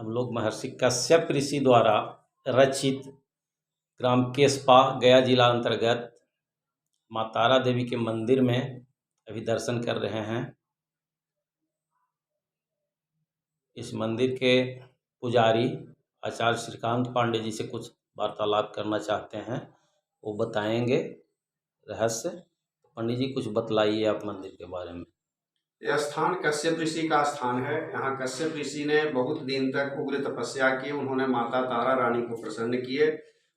हम लोग महर्षि कश्यप ऋषि द्वारा रचित ग्राम केस्पा गया जिला अंतर्गत माँ तारा देवी के मंदिर में अभी दर्शन कर रहे हैं। इस मंदिर के पुजारी आचार्य श्रीकांत पांडे जी से कुछ वार्तालाप करना चाहते हैं, वो बताएंगे रहस्य। पंडित जी कुछ बतलाइए आप मंदिर के बारे में। यह स्थान कश्यप ऋषि का स्थान है। यहाँ कश्यप ऋषि ने बहुत दिन तक उग्र तपस्या की। उन्होंने माता तारा रानी को प्रसन्न किए।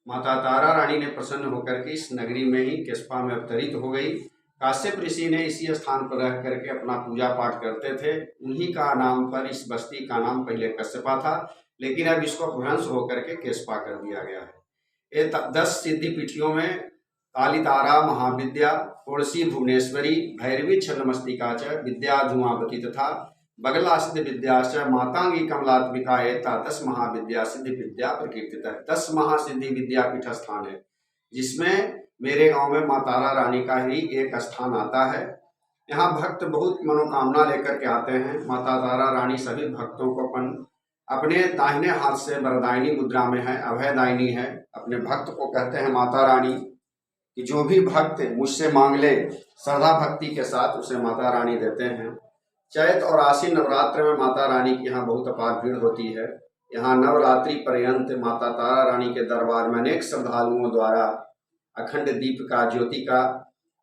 माता तारा रानी ने प्रसन्न होकर के इस नगरी में ही केस्पा में अवतरित हो गई। कश्यप ऋषि ने इसी स्थान पर रह करके अपना पूजा पाठ करते थे। उन्हीं का नाम पर इस बस्ती का नाम पहले कश्यपा था, लेकिन अब इसको भ्रंश होकर के केस्पा कर दिया गया है। ये 10 सिद्धि पीठियों में काली तारा महाविद्या, षोडशी भुवनेश्वरी, भैरवी छन्नमस्तिका च विद्या धूमावती तथा बगला सिद्ध विद्या च मातांगी कमलात्मिका एता 10 महाविद्या सिद्धि विद्या प्रकीर्तित है। 10 महासिद्धि विद्यापीठ स्थान है, जिसमें मेरे गांव में माँ तारा रानी का ही एक स्थान आता है। यहाँ भक्त बहुत मनोकामना लेकर के आते हैं। माता तारा रानी सभी भक्तों को अपने दाहिने हाथ से वरदायिनी मुद्रा में है, अभयदायिनी है। अपने भक्त को कहते हैं माता रानी कि जो भी भक्त मुझसे मांग ले श्रद्धा भक्ति के साथ उसे माता रानी देते हैं। चैत और आश्विन नवरात्र में माता रानी की यहाँ बहुत अपार भीड़ होती है। यहाँ नवरात्रि पर्यंत माता तारा रानी के दरबार में अनेक श्रद्धालुओं द्वारा अखंड दीप का ज्योति का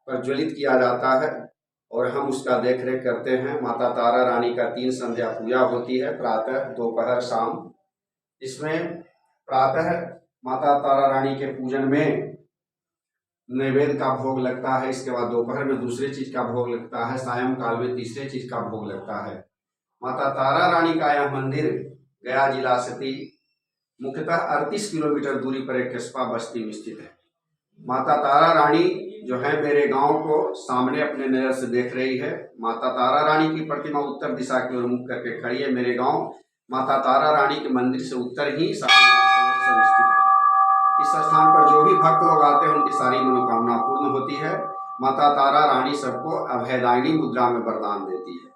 प्रज्वलित किया जाता है और हम उसका देख रेख करते हैं। माता तारा रानी का 3 संध्या पूजा होती है, प्रातः, दोपहर, शाम। इसमें प्रातः माता तारा रानी के पूजन में नैवेद्य का भोग लगता है। इसके बाद दोपहर में दूसरे चीज का भोग लगता है, सायंकाल में तीसरे चीज का भोग लगता है। माता तारा रानी का यह मंदिर गया जिला से मुख्यतः 38 किलोमीटर दूरी पर एक केस्पा बस्ती में स्थित है। माता तारा रानी जो है मेरे गांव को सामने अपने नजर से देख रही है। माता तारा रानी की प्रतिमा उत्तर दिशा की ओर मुख करके खड़ी है। मेरे गांव माता तारा रानी के मंदिर से उत्तर ही स्थित है। इस स्थान पर जो भी भक्त लोग आते हैं उनकी सारी मनोकामना पूर्ण होती है। माता तारा रानी सबको अभयदायिनी मुद्रा में वरदान देती है।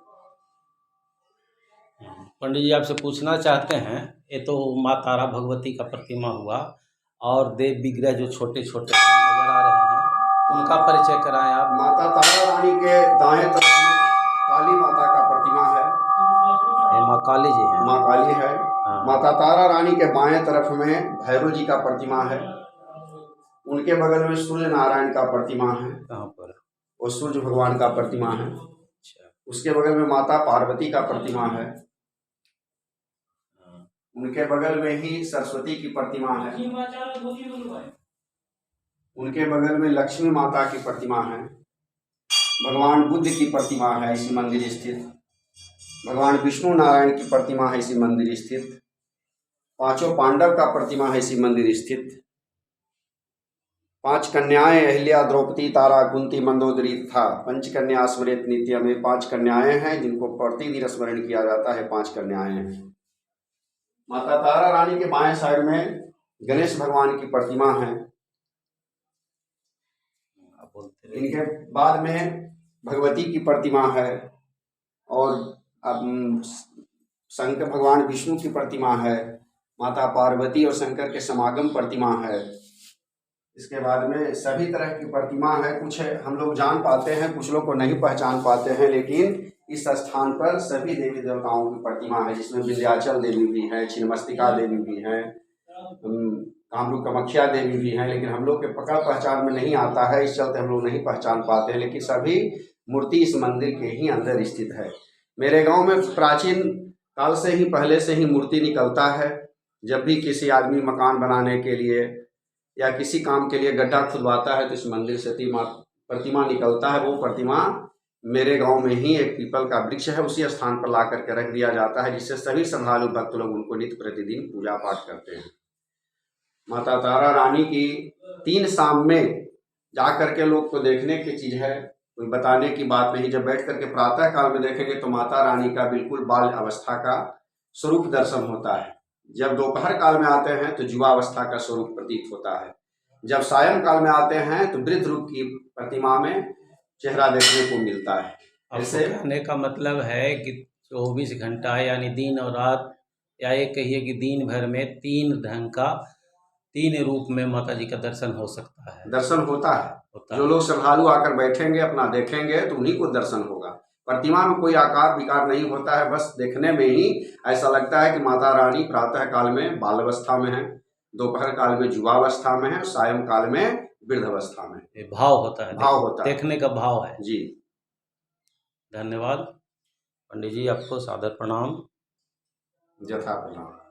पंडित जी आपसे पूछना चाहते हैं, ये तो माँ तारा भगवती का प्रतिमा हुआ और देव विग्रह जो छोटे छोटे नजर आ रहे हैं उनका परिचय कराएं आप। माता तारा रानी के दाएं तरफ में काली माता का प्रतिमा है। माँ काली जी है। माँ काली है। माता तारा रानी के बाएं तरफ में भैरव जी का प्रतिमा है। उनके बगल में सूर्य नारायण का प्रतिमा है। कहाँ पर? वो सूर्य भगवान का प्रतिमा है। उसके बगल में माता पार्वती का प्रतिमा है। उनके बगल में ही सरस्वती की प्रतिमा है। उनके बगल में लक्ष्मी माता की प्रतिमा है। भगवान बुद्ध की प्रतिमा है इसी मंदिर स्थित। भगवान विष्णु नारायण की प्रतिमा है इसी मंदिर स्थित। 5 पांडव का प्रतिमा है इसी मंदिर स्थित। 5 कन्याएं अहिल्या, द्रौपदी, तारा, कुंती, मंदोदरी था। 5 कन्या स्मृत नित्य में 5 कन्याएं हैं जिनको प्रतिदिन स्मरण किया जाता है। 5 कन्याएं हैं। माता तारा रानी के बाएं साइड में गणेश भगवान की प्रतिमा है। इनके बाद में भगवती की प्रतिमा है और शंकर भगवान विष्णु की प्रतिमा है। माता पार्वती और शंकर के समागम प्रतिमा है। इसके बाद में सभी तरह की प्रतिमा है। कुछ हम लोग जान पाते हैं, कुछ लोग को नहीं पहचान पाते हैं, लेकिन इस स्थान पर सभी देवी देवताओं की प्रतिमा है, जिसमें विंध्याचल देवी भी है, छिन्नमस्तिका देवी भी है, कामरूप कामाख्या देवी भी है। लेकिन हम लोग के पकड़ पहचान में नहीं आता है, इस चलते हम लोग नहीं पहचान पाते हैं। लेकिन सभी मूर्ति इस मंदिर के ही अंदर स्थित है। मेरे गांव में प्राचीन काल से ही पहले से ही मूर्ति निकलता है। जब भी किसी आदमी मकान बनाने के लिए या किसी काम के लिए गड्ढा खुदवाता है तो इस मंदिर से प्रतिमा निकलता है। वो प्रतिमा मेरे गांव में ही एक पीपल का वृक्ष है, उसी स्थान पर ला करके रख दिया जाता है, जिससे सभी श्रद्धालु भक्त लोग उनको नित्य प्रतिदिन पूजा पाठ करते हैं। माता तारा रानी की 3 शाम में जा करके लोग को देखने की चीज है, कोई बताने की बात नहीं। जब बैठ करके प्रातः काल में देखेंगे तो माता रानी का बिल्कुल बाल अवस्था का स्वरूप दर्शन होता है। जब दोपहर काल में आते हैं तो युवावस्था का स्वरूप प्रतीत होता है। जब सायं काल में आते हैं तो वृद्ध रूप की प्रतिमा में चेहरा देखने को मिलता है। ऐसे कहने का मतलब है कि 24 घंटा यानी दिन और रात या ये कहिए कि दिन भर में 3 ढंग का 3 रूप में माता जी का दर्शन हो सकता है। दर्शन होता है। जो लोग श्रद्धालु आकर बैठेंगे, अपना देखेंगे, तो उन्हीं को दर्शन होगा। प्रतिमा में कोई आकार विकार नहीं होता है, बस देखने में ही ऐसा लगता है कि माता रानी प्रातः काल में बाल अवस्था में है, दोपहर काल में युवावस्था में है, सायं काल में वृद्ध अवस्था में। ये भाव होता है, भाव होता है, देखने का भाव है जी। धन्यवाद पंडित जी, आपको सादर प्रणाम। जथा प्रणाम।